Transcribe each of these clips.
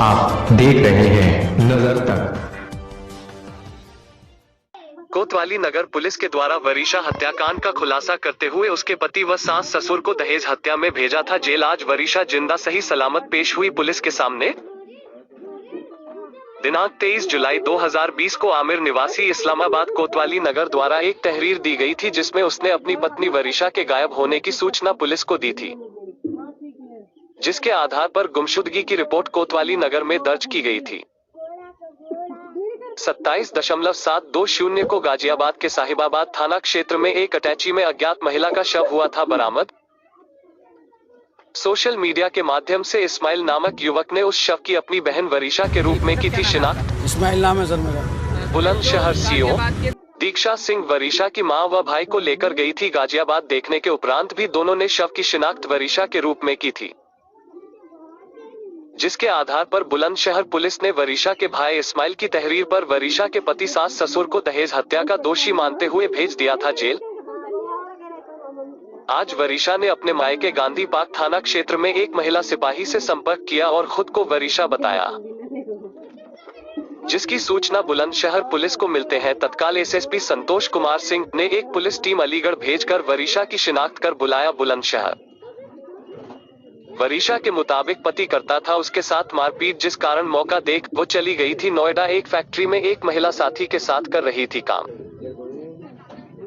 आप देख रहे हैं नजर तक। कोतवाली नगर पुलिस के द्वारा वरीशा हत्याकांड का खुलासा करते हुए उसके पति व सास ससुर को दहेज हत्या में भेजा था जेल। आज वरीशा जिंदा सही सलामत पेश हुई पुलिस के सामने। दिनांक 23 जुलाई 2020 को आमिर निवासी इस्लामाबाद कोतवाली नगर द्वारा एक तहरीर दी गई थी जिसमें उसने अपनी पत्नी वरीशा के गायब होने की सूचना पुलिस को दी थी, जिसके आधार पर गुमशुदगी की रिपोर्ट कोतवाली नगर में दर्ज की गई थी। 27.720 को गाजियाबाद के साहिबाबाद थाना क्षेत्र में एक अटैची में अज्ञात महिला का शव हुआ था बरामद। सोशल मीडिया के माध्यम से इस्माइल नामक युवक ने उस शव की अपनी बहन वरीशा के रूप में की थी शिनाख्त। इस्माइल नाम है सर मेरा। बुलंदशहर सीओ दीक्षा सिंह वरीशा की मां व भाई को लेकर गई थी गाजियाबाद। देखने के उपरांत भी दोनों ने शव की शिनाख्त वरीशा के रूप में की थी, जिसके आधार पर बुलंदशहर पुलिस ने वरीशा के भाई इस्माइल की तहरीर पर वरीशा के पति सास ससुर को दहेज हत्या का दोषी मानते हुए भेज दिया था जेल। आज वरीशा ने अपने मायके गांधी पार्क थाना क्षेत्र में एक महिला सिपाही से संपर्क किया और खुद को वरीशा बताया, जिसकी सूचना बुलंदशहर पुलिस को मिलते हैं तत्काल एसएसपी संतोष कुमार सिंह ने एक पुलिस टीम अलीगढ़ भेजकर वरीशा की शिनाख्त कर बुलाया बुलंदशहर। वरीशा के मुताबिक पति करता था उसके साथ मारपीट, जिस कारण मौका देख वो चली गई थी नोएडा। एक फैक्ट्री में एक महिला साथी के साथ कर रही थी काम।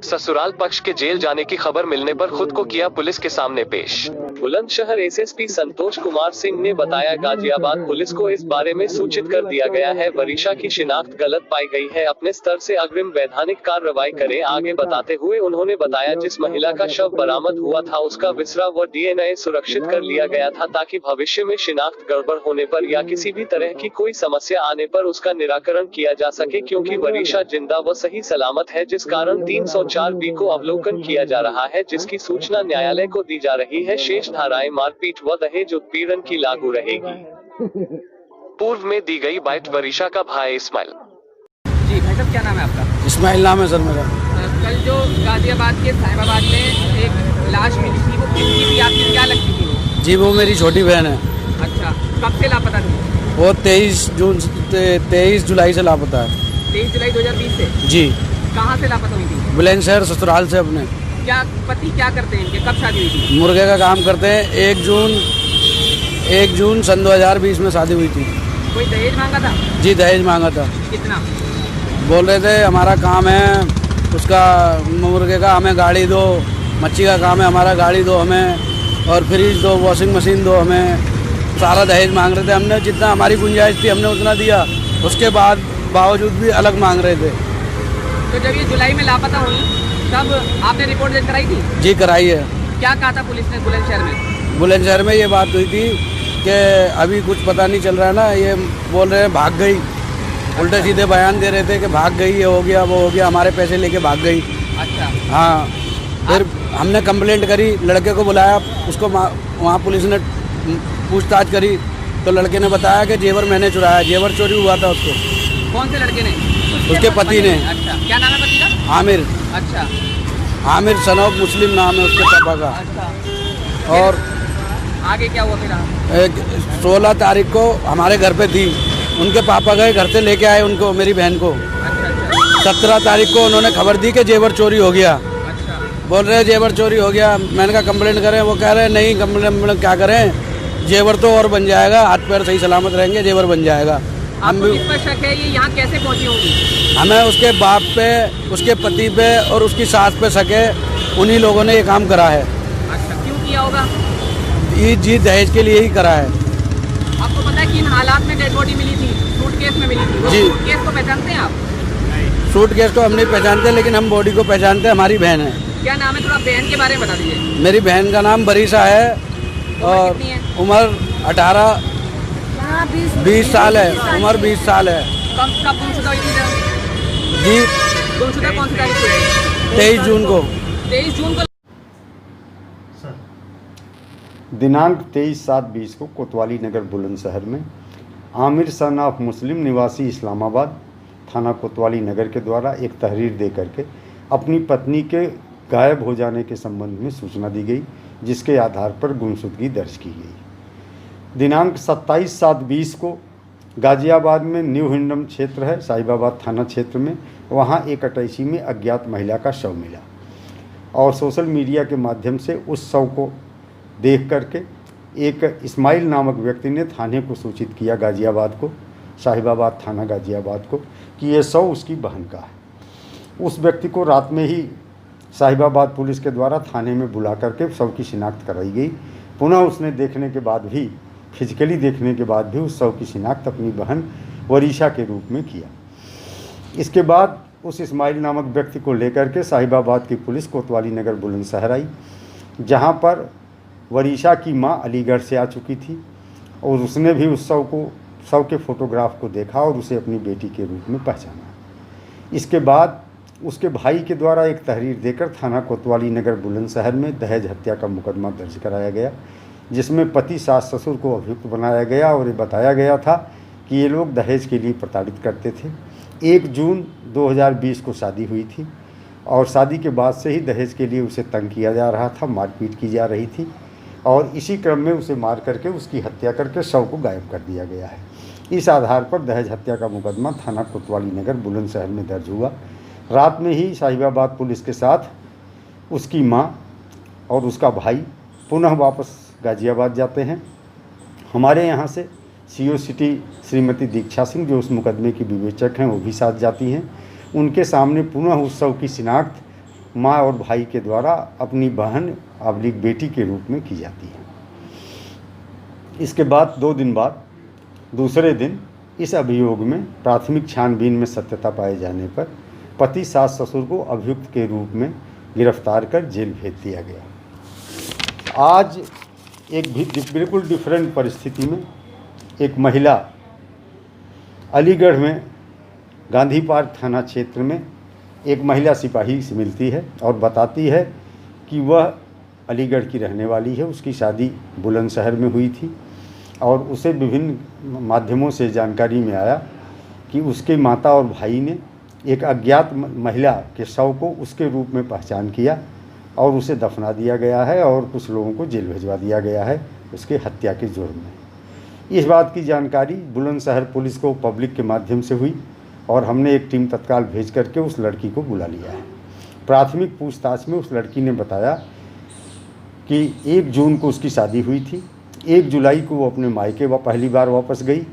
ससुराल पक्ष के जेल जाने की खबर मिलने पर खुद को किया पुलिस के सामने पेश। बुलंदशहर एसएसपी संतोष कुमार सिंह ने बताया, गाजियाबाद पुलिस को इस बारे में सूचित कर दिया गया है। वरीशा की शिनाख्त गलत पाई गई है, अपने स्तर से अग्रिम वैधानिक कार्रवाई करें। आगे बताते हुए उन्होंने बताया, जिस महिला का शव बरामद हुआ था उसका विसरा व डीएनए सुरक्षित कर लिया गया था ताकि भविष्य में शिनाख्त गड़बड़ होने पर या किसी भी तरह की कोई समस्या आने पर उसका निराकरण किया जा सके, क्योंकि वरीशा जिंदा व सही सलामत है, जिस कारण 304B को अवलोकन किया जा रहा है, जिसकी सूचना न्यायालय को दी जा रही है। शेष धाराएं मारपीट व दहेज उत्पीड़न की लागू रहेगी। पूर्व में दी गई बाइट वरीशा का भाई इस्माइल। जी भाई साहब, क्या नाम है आपका? इस्माइल नाम है सर मेरा। कल जो गाजियाबाद के साहिबाबाद में एक लाश मिली थी, वो किसकी थी? आपकी क्या लगती थी वो? जी वो मेरी छोटी बहन है। अच्छा, कब से लापता थी वो? 23 जुलाई से लापता है। 23 जुलाई 2020 से? जी। कहाँ से लापता हुई थी? बुलंदशहर ससुराल से अपने। क्या पति क्या करते हैं इनके? कब शादी हुई थी? मुर्गे का काम करते हैं। 1 जून सन 2020 में शादी हुई थी। कोई दहेज मांगा था? जी दहेज मांगा था। कितना? बोल रहे थे हमारा काम है उसका मुर्गे का, हमें गाड़ी दो। मच्छी का काम है हमारा, गाड़ी दो हमें, और फ्रिज दो, वॉशिंग मशीन दो हमें। सारा दहेज मांग रहे थे। हमने जितना हमारी गुंजाइश थी हमने उतना दिया, उसके बावजूद भी अलग मांग रहे थे। तो जब ये जुलाई में लापता हुई तब आपने रिपोर्ट दर्ज कराई थी? जी कराई है। क्या कहा था पुलिस ने बुलंदशहर में? बुलंदशहर में ये बात हुई थी कि अभी कुछ पता नहीं चल रहा है ना, ये बोल रहे हैं भाग गई। उल्टे सीधे बयान दे रहे थे कि भाग गई, ये हो गया वो हो गया, हमारे पैसे लेके भाग गई। अच्छा। हाँ, फिर हमने कंप्लेंट करी, लड़के को बुलाया, उसको वहाँ पुलिस ने पूछताछ करी तो लड़के ने बताया कि जेवर मैंने चुराया, जेवर चोरी हुआ था उसको। कौन से लड़के ने? उसके पति ने। अच्छा, क्या नाम है पति का? आमिर। अच्छा, आमिर सनौफ मुस्लिम नाम है उसके पापा का। अच्छा। और आगे क्या हुआ फिर? 16 तारीख को हमारे घर पे थी, उनके पापा गए घर से लेके आए उनको, मेरी बहन को। अच्छा। 17 तारीख को उन्होंने खबर दी कि जेवर चोरी हो गया। अच्छा। बोल रहे जेवर चोरी हो गया। मैंने कहा कंप्लेंट करें, वो कह रहे नहीं कंप्लेंट क्या करें, जेवर तो और बन जाएगा, हाथ पैर सही सलामत रहेंगे, जेवर बन जाएगा। हम आपको किस पर शक है? ये यहाँ कैसे पहुँची होंगी? हमें उसके बाप पे, उसके पति पे और उसकी सास पे शक है। उन्हीं लोगों ने ये काम करा है। अच्छा, क्यों किया होगा? ये जी दहेज के लिए ही करा है। आपको पता है कि इन हालात में डेड बॉडी मिली थी, सूटकेस में मिली थी? वो जी। सूटकेस को पहचानते हैं आप? सूटकेस को हम नहीं पहचानते, लेकिन हम बॉडी को पहचानते हैं, हमारी बहन है। क्या नाम है? थोड़ा बहन के बारे में बता दीजिए। मेरी बहन का नाम वरीशा है और उम्र 20 साल है। उम्र 20 साल है। कब गुमशुदा हुई थी? जी गुमशुदा कौन सी तारीख को? 23 जून को। 23 जून को। दिनांक 23/7/20 को कोतवाली नगर बुलंदशहर में आमिर सन ऑफ मुस्लिम निवासी इस्लामाबाद थाना कोतवाली नगर के द्वारा एक तहरीर दे करके अपनी पत्नी के गायब हो जाने के संबंध में सूचना दी गई, जिसके आधार पर गुमशुदगी दर्ज की गई। दिनांक 27/7/20 को गाजियाबाद में न्यू हिंडम क्षेत्र है, साहिबाबाद थाना क्षेत्र में, वहाँ एक अटैची में अज्ञात महिला का शव मिला और सोशल मीडिया के माध्यम से उस शव को देख करके एक इस्माइल नामक व्यक्ति ने थाने को सूचित किया, गाजियाबाद को, साहिबाबाद थाना गाजियाबाद को, कि ये शव उसकी बहन का है। उस व्यक्ति को रात में ही साहिबाबाद पुलिस के द्वारा थाने में बुला करके शव की शिनाख्त कराई गई। पुनः उसने देखने के बाद भी, फिजिकली देखने के बाद भी उस शव की शिनाख्त अपनी बहन वरीशा के रूप में किया। इसके बाद उस इस्माइल नामक व्यक्ति को लेकर के साहिबाबाद की पुलिस कोतवाली नगर बुलंदशहर आई, जहां पर वरीशा की मां अलीगढ़ से आ चुकी थी और उसने भी उस शव के फोटोग्राफ को देखा और उसे अपनी बेटी के रूप में पहचाना। इसके बाद उसके भाई के द्वारा एक तहरीर देकर थाना कोतवाली नगर बुलंदशहर में दहेज हत्या का मुकदमा दर्ज कराया गया, जिसमें पति सास ससुर को अभियुक्त बनाया गया और ये बताया गया था कि ये लोग दहेज के लिए प्रताड़ित करते थे। 1 जून 2020 को शादी हुई थी और शादी के बाद से ही दहेज के लिए उसे तंग किया जा रहा था, मारपीट की जा रही थी और इसी क्रम में उसे मार करके उसकी हत्या करके शव को गायब कर दिया गया है। इस आधार पर दहेज हत्या का मुकदमा थाना कोतवाली नगर बुलंदशहर में दर्ज हुआ। रात में ही साहिबाबाद पुलिस के साथ उसकी मां और उसका भाई पुनः वापस गाजियाबाद जाते हैं। हमारे यहाँ से CO सिटी श्रीमती दीक्षा सिंह, जो उस मुकदमे की विवेचक हैं, वो भी साथ जाती हैं। उनके सामने पुनः उस शव की शिनाख्त माँ और भाई के द्वारा अपनी बहन अबलिग बेटी के रूप में की जाती है। इसके बाद 2 दिन बाद दूसरे दिन इस अभियोग में प्राथमिक छानबीन में सत्यता पाए जाने पर पति सास ससुर को अभियुक्त के रूप में गिरफ्तार कर जेल भेज दिया गया। आज एक भी बिल्कुल डिफरेंट परिस्थिति में एक महिला अलीगढ़ में गांधी पार्क थाना क्षेत्र में एक महिला सिपाही से मिलती है और बताती है कि वह अलीगढ़ की रहने वाली है। उसकी शादी बुलंदशहर में हुई थी और उसे विभिन्न माध्यमों से जानकारी में आया कि उसके माता और भाई ने एक अज्ञात महिला के शव को उसके रूप में पहचान किया और उसे दफना दिया गया है और कुछ लोगों को जेल भिजवा दिया गया है उसके हत्या के जुर्म में। इस बात की जानकारी बुलंदशहर पुलिस को पब्लिक के माध्यम से हुई और हमने एक टीम तत्काल भेज करके उस लड़की को बुला लिया है। प्राथमिक पूछताछ में उस लड़की ने बताया कि 1 जून को उसकी शादी हुई थी, 1 जुलाई को वो अपने मायके पहली बार वापस गई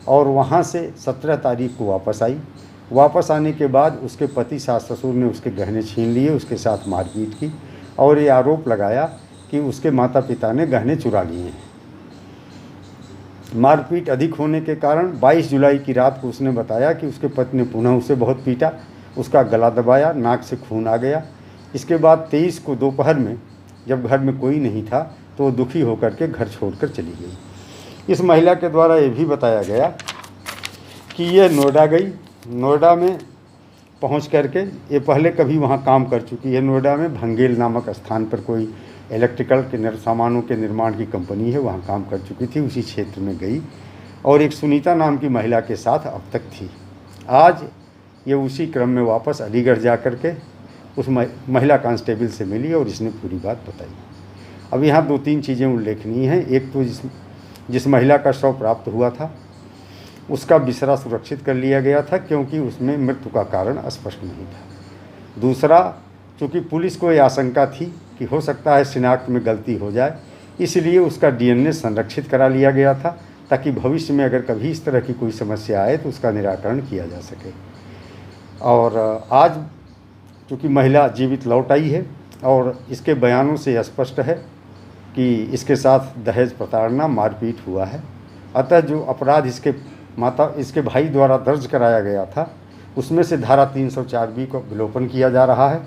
और वहाँ से 17 तारीख को वापस आई। वापस आने के बाद उसके पति सास ससुर ने उसके गहने छीन लिए, उसके साथ मारपीट की और ये आरोप लगाया कि उसके माता पिता ने गहने चुरा लिए हैं। मारपीट अधिक होने के कारण 22 जुलाई की रात को उसने बताया कि उसके पति ने पुनः उसे बहुत पीटा, उसका गला दबाया, नाक से खून आ गया। इसके बाद 23 को दोपहर में जब घर में कोई नहीं था तो वो दुखी होकर के घर छोड़कर चली गई। इस महिला के द्वारा ये भी बताया गया कि ये नोएडा गई, नोएडा में पहुंच करके ये पहले कभी वहां काम कर चुकी है। नोएडा में भंगेल नामक स्थान पर कोई इलेक्ट्रिकल के सामानों के निर्माण की कंपनी है, वहां काम कर चुकी थी। उसी क्षेत्र में गई और एक सुनीता नाम की महिला के साथ अब तक थी। आज ये उसी क्रम में वापस अलीगढ़ जा कर के उस महिला कांस्टेबल से मिली और इसने पूरी बात बताई। अब यहाँ 2-3 चीज़ें उल्लेखनीय हैं। एक तो जिस महिला का शव प्राप्त हुआ था उसका बिसरा सुरक्षित कर लिया गया था क्योंकि उसमें मृत्यु का कारण स्पष्ट नहीं था। दूसरा, चूँकि पुलिस को ये आशंका थी कि हो सकता है शिनाख्त में गलती हो जाए, इसलिए उसका DNA संरक्षित करा लिया गया था ताकि भविष्य में अगर कभी इस तरह की कोई समस्या आए तो उसका निराकरण किया जा सके। और आज चूँकि महिला जीवित लौट आई है और इसके बयानों से स्पष्ट है कि इसके साथ दहेज प्रताड़ना, मारपीट हुआ है। अतः जो अपराध इसके भाई द्वारा दर्ज कराया गया था उसमें से धारा 304B को विलोपन किया जा रहा है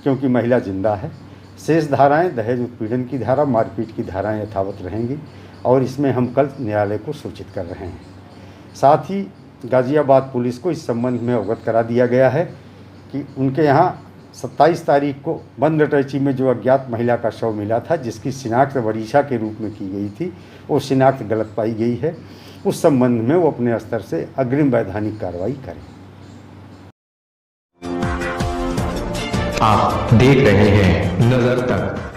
क्योंकि महिला जिंदा है। शेष धाराएं दहेज उत्पीड़न की धारा, मारपीट की धाराएं यथावत रहेंगी और इसमें हम कल न्यायालय को सूचित कर रहे हैं। साथ ही गाजियाबाद पुलिस को इस संबंध में अवगत करा दिया गया है कि उनके यहाँ 27 तारीख को बंद अटैची में जो अज्ञात महिला का शव मिला था जिसकी शिनाख्त वरीशा के रूप में की गई थी, वो शिनाख्त गलत पाई गई है। उस संबंध में वो अपने स्तर से अग्रिम वैधानिक कार्रवाई करें। आप देख रहे हैं नजर तक।